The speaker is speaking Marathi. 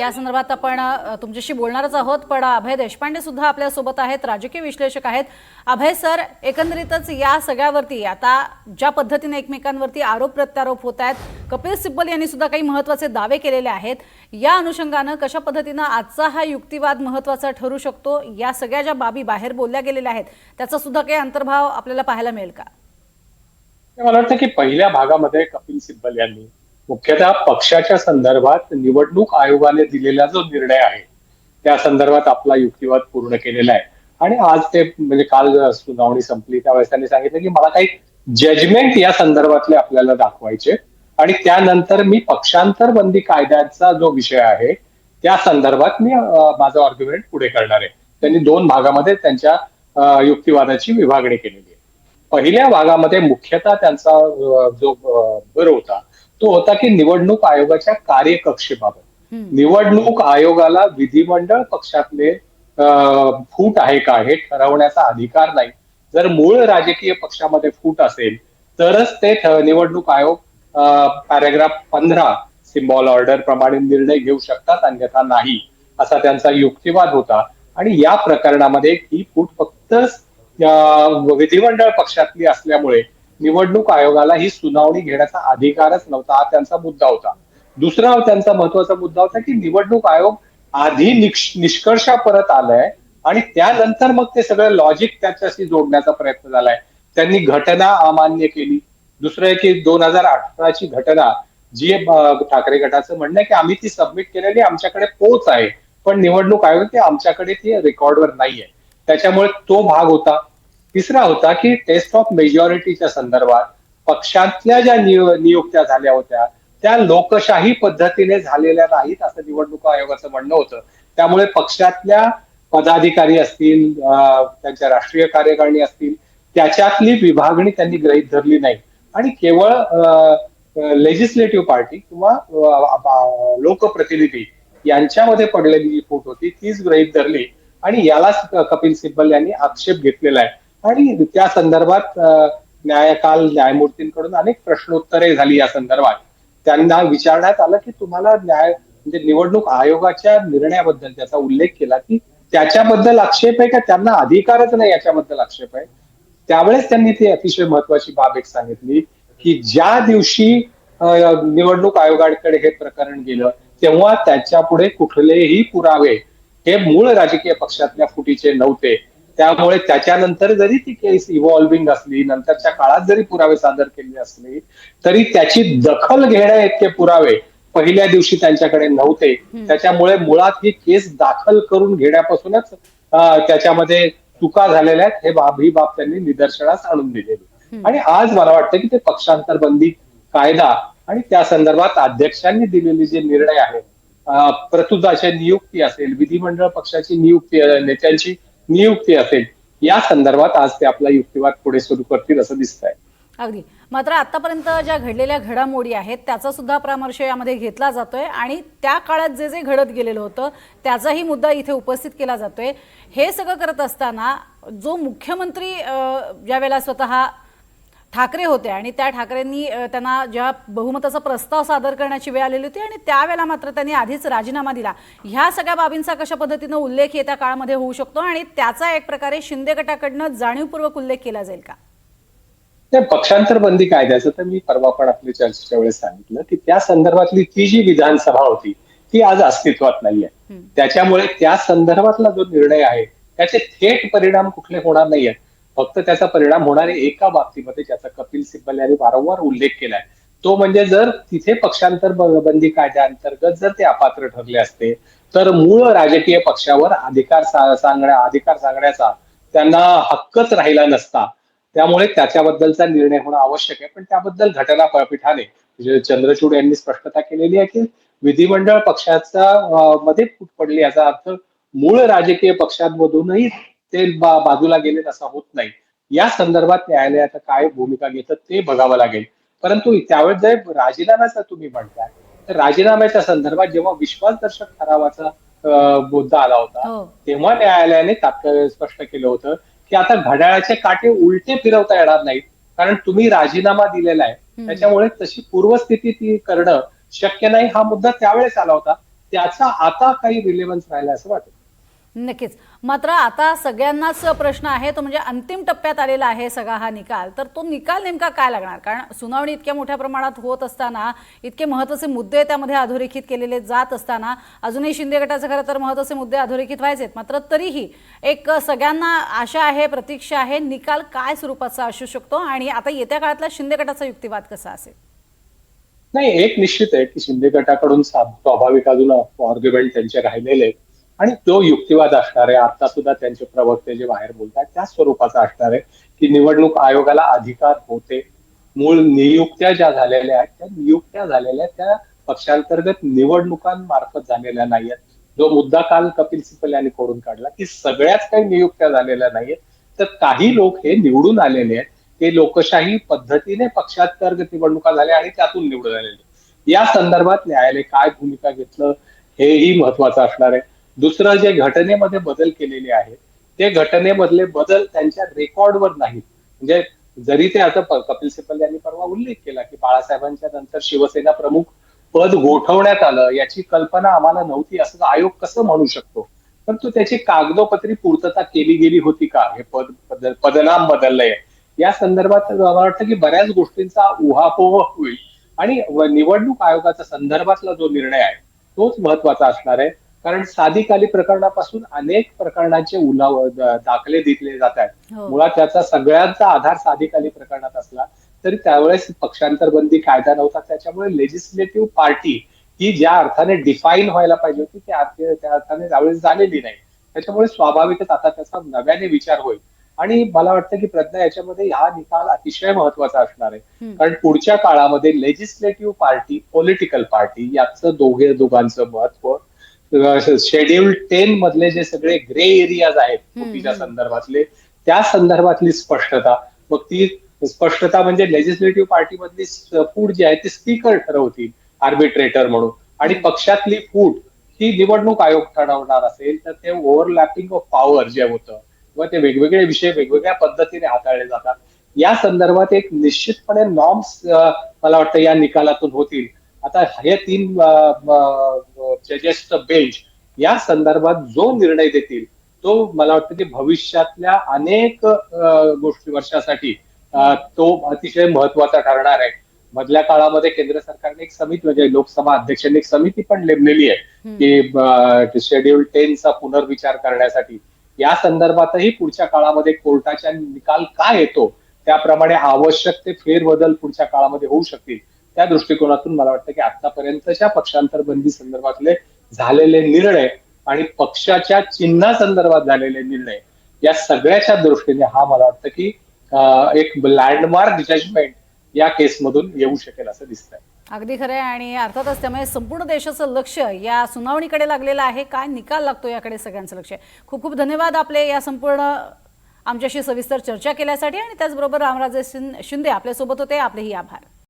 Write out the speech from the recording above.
या संदर्भात आपण तुमच्याशी बोलणारच आहोत, पण अभय देशपांडे सुद्धा आपल्या सोबत आहेत, राजकीय विश्लेषक आहेत. अभय सर, एकंदरीतच या सगळ्यावरती आता ज्या पद्धतीने एकमेकांवरती आरोप प्रत्यारोप होत आहेत, कपिल सिब्बल यांनी सुद्धा काही महत्त्वाचे दावे केलेले आहेत. या अनुषंगानं कशा पद्धतीनं आजचा हा युक्तिवाद महत्त्वाचा ठरू शकतो, या सगळ्या ज्या बाबी बाहेर बोलल्या गेलेल्या आहेत त्याचा सुद्धा काही अंतर्भाव आपल्याला पाहायला मिळेल का? मला वाटतं की पहिल्या भागामध्ये कपिल सिब्बल यांनी मुख्यतः पक्षाच्या संदर्भात निवडणूक आयोगाने दिलेला जो निर्णय आहे त्या संदर्भात आपला युक्तिवाद पूर्ण केलेला आहे. आणि आज ते म्हणजे काल सुनावणी संपली त्यावेळेस त्यांनी सांगितलं की मला काही जजमेंट या संदर्भातले आपल्याला दाखवायचे आणि त्यानंतर मी पक्षांतर बंदी कायद्याचा जो विषय आहे त्या संदर्भात मी माझं आर्ग्युमेंट पुढे करणार आहे. त्यांनी दोन भागामध्ये त्यांच्या युक्तिवादाची विभागणी केलेली आहे. पहिल्या भागामध्ये मुख्यतः त्यांचा जो भर होता तो होता की निवडणूक आयोगाच्या कार्यकक्षेबाबत. निवडणूक आयोगाला विधिमंडळ पक्षातले फूट आहे का हे ठरवण्याचा अधिकार नाही. जर मूळ राजकीय पक्षामध्ये फूट असेल तरच ते निवडणूक आयोग पॅराग्राफ 15 सिम्बॉल ऑर्डर प्रमाणे निर्णय घेऊ शकतात, अन्यथा नाही, असा त्यांचा युक्तिवाद होता. आणि या प्रकरणामध्ये ही फूट फक्त विधिमंडळ पक्षातली असल्यामुळे निवडणूक आयोगाला ही सुनावणी घेण्याचा अधिकारच नव्हता, हा त्यांचा मुद्दा होता. दुसरा त्यांचा महत्वाचा मुद्दा होता की निवडणूक आयोग आधी निष्कर्षा परत आलाय आणि त्यानंतर मग ते सगळं लॉजिक त्याच्याशी जोडण्याचा प्रयत्न झालाय. त्यांनी घटना अमान्य केली. दुसरं आहे की 2018ची घटना जी ठाकरे गटाचं म्हणणं आहे की आम्ही ती सबमिट केलेली, आमच्याकडे पोच आहे, पण निवडणूक आयोग ते आमच्याकडे ती रेकॉर्डवर नाहीये, त्याच्यामुळे तो भाग होता. तिसरा होता की टेस्ट ऑफ मेजॉरिटीच्या संदर्भात पक्षातल्या ज्या नियुक्त्या झाल्या होत्या त्या लोकशाही पद्धतीने झालेल्या नाहीत असं निवडणूक आयोगाचं म्हणणं होतं. त्यामुळे पक्षातल्या पदाधिकारी असतील, त्यांच्या राष्ट्रीय कार्यकारिणी असतील, त्याच्यातली विभागणी त्यांनी गृहीत धरली नाही आणि केवळ लेजिस्लेटिव्ह पार्टी किंवा लोकप्रतिनिधी यांच्यामध्ये पडलेली जी फूट होती तीच गृहीत धरली आणि यालाच कपिल सिब्बल यांनी आक्षेप घेतलेला आहे. आणि त्या संदर्भात काल न्यायमूर्तींकडून अनेक प्रश्नोत्तरे झाली. या संदर्भात त्यांना विचारण्यात आलं की तुम्हाला म्हणजे निवडणूक आयोगाच्या निर्णयाबद्दल त्याचा उल्लेख केला की त्याच्याबद्दल आक्षेप आहे का, त्यांना अधिकारच नाही याच्याबद्दल आक्षेप आहे. त्यावेळेस त्यांनी ती अतिशय महत्वाची बाब एक सांगितली की ज्या दिवशी निवडणूक आयोगाकडे हे प्रकरण गेलं तेव्हा त्याच्यापुढे कुठलेही पुरावे हे मूळ राजकीय पक्षातल्या फुटीचे नव्हते. त्यामुळे त्याच्यानंतर जरी ती केस इव्हॉल्विंग असली, नंतरच्या काळात जरी पुरावे सादर केले असले तरी त्याची दखल घेण्या इतके पुरावे पहिल्या दिवशी त्यांच्याकडे नव्हते. त्याच्यामुळे मुळात ही केस दाखल करून घेण्यापासूनच त्याच्यामध्ये चुका झालेल्या आहेत ही बाब त्यांनी निदर्शनास आणून दिलेली. आणि आज मला वाटतं की ते पक्षांतर बंदी कायदा आणि त्या संदर्भात अध्यक्षांनी दिलेले जे निर्णय आहेत, प्रतुदाची नियुक्ती असेल, विधिमंडळ पक्षाची नियुक्ती, नेत्यांची नियुक्ती असेल, या संदर्भात आज ते आपला युक्तिवाद पुढे सुरू करतील असं दिसतंय. अगदी. मात्र आतापर्यंत ज्या घडलेल्या घडामोडी आहेत त्याचा सुद्धा परामर्श यामध्ये घेतला जातोय आणि त्या काळात जे जे घडत गेलेलं होतं त्याचाही मुद्दा इथे उपस्थित केला जातोय. हे सगळं करत असताना जो मुख्यमंत्री ज्यावेळेला स्वतः ठाकरे होते आणि त्या ठाकरेंनी त्यांना जेव्हा बहुमताचा प्रस्ताव सादर करण्याची वेळ आलेली होती आणि त्यावेळेला मात्र त्यांनी आधीच राजीनामा दिला. ह्या सगळ्या बाबींचा कशा पद्धतीनं उल्लेख येत्या काळामध्ये होऊ शकतो आणि त्याचा एक प्रकारे शिंदे गटाकडनं जाणीवपूर्वक उल्लेख केला जाईल का? त्या पक्षांतर बंदी कायद्याचं तर मी परवा पण आपल्या चर्चेच्या वेळेस सांगितलं की त्या संदर्भातली ती जी विधानसभा होती ती आज अस्तित्वात नाहीये. त्याच्यामुळे त्या संदर्भातला जो निर्णय आहे त्याचे थेट परिणाम कुठले होणार नाहीयेत. फक्त त्याचा परिणाम होणारे एका बाबतीमध्ये ज्याचा कपिल सिब्बल यांनी वारंवार उल्लेख केलाय तो म्हणजे जर तिथे पक्षांतर बंदी कायद्याअंतर्गत जर ते अपात्र ठरले असते तर मूळ राजकीय पक्षावर अधिकार सांगण्याचा त्यांना हक्कच राहिला नसता. त्यामुळे त्याच्याबद्दलचा निर्णय होणं आवश्यक आहे. पण त्याबद्दल घटनापीठाने चंद्रचूड यांनी स्पष्टता केलेली आहे की विधिमंडळ पक्षाचा मध्ये फूट पडली याचा अर्थ मूळ राजकीय पक्षांमधूनही ते बाजूला गेले असा होत नाही. या संदर्भात न्यायालयाचं काय भूमिका घेतं ते बघावं लागेल. परंतु त्यावेळेस जर राजीनाम्याचा तुम्ही म्हणताय तर राजीनाम्याच्या संदर्भात जेव्हा विश्वासदर्शक ठरावाचा मुद्दा आला होता तेव्हा न्यायालयाने तात्काळ स्पष्ट केलं होतं की आता घड्याळाचे काटे उलटे फिरवता येणार नाहीत कारण तुम्ही राजीनामा दिलेला आहे, त्याच्यामुळे तशी पूर्वस्थिती ती करणं शक्य नाही. हा मुद्दा त्यावेळेस आला होता. त्याचा आता काही रिलेव्हन्स राहिला असं वाटत. नक्कीच. मात्र आता सगळ्यांनाच प्रश्न आहे तो म्हणजे अंतिम टप्प्यात आलेला आहे सगळा हा निकाल. तर तो निकाल नेमका काय लागणार? कारण सुनावणी इतक्या मोठ्या प्रमाणात होत असताना, इतके महत्त्वाचे मुद्दे त्यामध्ये अधोरेखित केलेले जात असताना, अजूनही शिंदे गटाचे खरं तर महत्त्वाचे मुद्दे अधोरेखित व्हायचेत. मात्र तरीही एक सगळ्यांना आशा आहे, प्रतीक्षा आहे, निकाल काय स्वरूपाचा असू शकतो आणि आता येत्या काळातला शिंदे गटाचा युक्तिवाद कसा असेल? नाही, एक निश्चित आहे की शिंदे गटाकडून स्वाभाविक अजून आर्ग्युमेंट त्यांचे राहिलेले आहेत आणि तो युक्तिवाद असणार आहे. आता सुद्धा त्यांचे प्रवक्ते जे बाहेर बोलतात त्या स्वरूपाचा असणार आहे की निवडणूक आयोगाला अधिकार होते. मूळ नियुक्त्या ज्या झालेल्या आहेत त्या नियुक्त्या झालेल्या त्या पक्षांतर्गत निवडणुकांमार्फत झालेल्या नाहीयेत. जो मुद्दा काल कपिल सिब्बल यांनी खोडून काढला की सगळ्याच काही नियुक्त्या झालेल्या नाहीयेत, तर काही लोक हे निवडून आलेले आहेत, ते लोकशाही पद्धतीने पक्षांतर्गत निवडणुका झाल्या आणि त्यातून निवडून आलेले. या संदर्भात न्यायालय काय भूमिका घेतलं हेही महत्वाचं असणार आहे. दुसरं, जे घटनेमध्ये बदल केलेले आहेत ते घटनेमधले बदल त्यांच्या रेकॉर्डवर नाहीत. म्हणजे जरी ते आता कपिल सिब्बल यांनी परवा उल्लेख केला की बाळासाहेबांच्या नंतर शिवसेना प्रमुख पद गोठवण्यात आलं, याची कल्पना आम्हाला नव्हती असं आयोग कसं म्हणू शकतो. परंतु त्याची कागदोपत्री पूर्तता केली गेली होती का, हे पदनाम बदललंय या संदर्भात मला वाटतं की बऱ्याच गोष्टींचा उहापोह होईल आणि निवडणूक आयोगाचा संदर्भातला जो निर्णय आहे तोच महत्वाचा असणार आहे. कारण साधी काली प्रकरणापासून अनेक प्रकरणांचे दाखले दिले जात आहेत. हो. मुळात त्याचा सगळ्यांचा आधार साधी काली प्रकरणात असला तरी त्यावेळेस पक्षांतरबंदी कायदा नव्हता. त्याच्यामुळे लेजिस्लेटिव्ह पार्टी ही ज्या अर्थाने डिफाईन व्हायला पाहिजे होती त्या अर्थाने त्यावेळेस झालेली नाही. त्याच्यामुळे स्वाभाविकच आता त्याचा नव्याने विचार होईल आणि मला वाटतं की प्रज्ञा, याच्यामध्ये हा निकाल अतिशय महत्वाचा असणार आहे. कारण पुढच्या काळामध्ये लेजिस्लेटिव्ह पार्टी, पॉलिटिकल पार्टी याचं दोघांचं महत्व, शेड्यूल 10 मधले जे सगळे ग्रे एरियाज आहेत फुटीच्या संदर्भातले, त्या संदर्भातली स्पष्टता, मग ती स्पष्टता म्हणजे लेजिस्लेटिव्ह पार्टी मधली फूट जी आहे ती स्पीकर ठरवतील आर्बिट्रेटर म्हणून, आणि पक्षातली फूट ही निवडणूक आयोग ठरवणार असेल तर ते ओव्हरलॅपिंग ऑफ पॉवर जे होतं किंवा ते वेगवेगळे विषय वेगवेगळ्या पद्धतीने हाताळले जातात या संदर्भात एक निश्चितपणे नॉर्म्स मला वाटतं या निकालातून होतील. आता हे 3 जजेसचं बेंच या संदर्भात जो निर्णय देतील तो मला वाटतं की भविष्यातल्या अनेक गोष्टी वर्षासाठी तो अतिशय महत्वाचा ठरणार आहे. मधल्या काळामध्ये केंद्र सरकारने एक समिती, म्हणजे लोकसभा अध्यक्षांनी एक समिती पण नेमलेली आहे की शेड्यूल 10 चा पुनर्विचार करण्यासाठी. या संदर्भातही पुढच्या काळामध्ये कोर्टाच्या निकाल काय येतो त्याप्रमाणे आवश्यक ते फेरबदल पुढच्या काळामध्ये होऊ शकतील. त्या दृष्टिकोनातून मला वाटतं की आतापर्यंतच्या पक्षांतरबंदी संदर्भातले झालेले निर्णय आणि पक्षाच्या चिन्हासंदर्भात झालेले निर्णय या सगळ्याच्या दृष्टीने हा मला वाटतं की एक लँडमार्क जजमेंट या केसमधून येऊ शकेल असं दिसतंय. अगदी खरं आहे आणि अर्थातच त्यामुळे संपूर्ण देशाचं लक्ष या सुनावणीकडे लागलेलं आहे. काय निकाल लागतो याकडे सगळ्यांचं लक्ष आहे. खूप खूप धन्यवाद आपले या संपूर्ण आमच्याशी सविस्तर चर्चा केल्यासाठी आणि त्याचबरोबर रामराजे शिंदे आपल्यासोबत होते. आपलेही आभार.